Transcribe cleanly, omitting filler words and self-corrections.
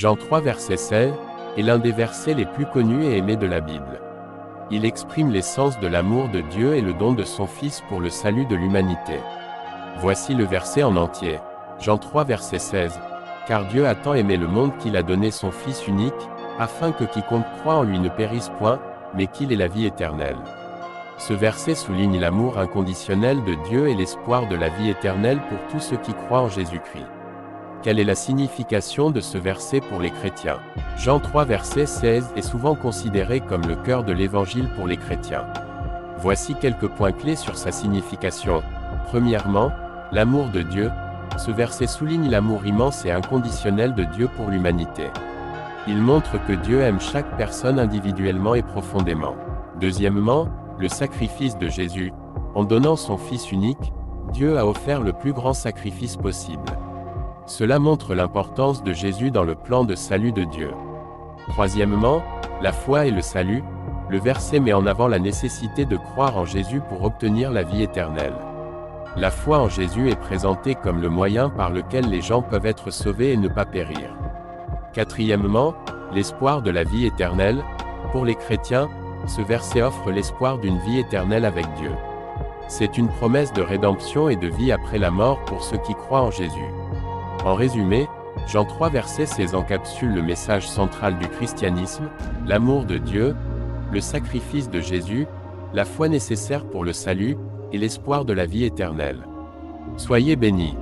Jean 3 verset 16 est l'un des versets les plus connus et aimés de la Bible. Il exprime l'essence de l'amour de Dieu et le don de son Fils pour le salut de l'humanité. Voici le verset en entier. Jean 3 verset 16. Car Dieu a tant aimé le monde qu'il a donné son Fils unique, afin que quiconque croit en lui ne périsse point, mais qu'il ait la vie éternelle. Ce verset souligne l'amour inconditionnel de Dieu et l'espoir de la vie éternelle pour tous ceux qui croient en Jésus-Christ. Quelle est la signification de ce verset pour les chrétiens? Jean 3 verset 16 est souvent considéré comme le cœur de l'Évangile pour les chrétiens. Voici quelques points clés sur sa signification. Premièrement, l'amour de Dieu. Ce verset souligne l'amour immense et inconditionnel de Dieu pour l'humanité. Il montre que Dieu aime chaque personne individuellement et profondément. Deuxièmement, le sacrifice de Jésus. En donnant son Fils unique, Dieu a offert le plus grand sacrifice possible. Cela montre l'importance de Jésus dans le plan de salut de Dieu. Troisièmement, la foi et le salut. Le verset met en avant la nécessité de croire en Jésus pour obtenir la vie éternelle. La foi en Jésus est présentée comme le moyen par lequel les gens peuvent être sauvés et ne pas périr. Quatrièmement, l'espoir de la vie éternelle. Pour les chrétiens, ce verset offre l'espoir d'une vie éternelle avec Dieu. C'est une promesse de rédemption et de vie après la mort pour ceux qui croient en Jésus. En résumé, Jean 3 verset 16 encapsule le message central du christianisme, l'amour de Dieu, le sacrifice de Jésus, la foi nécessaire pour le salut, et l'espoir de la vie éternelle. Soyez bénis.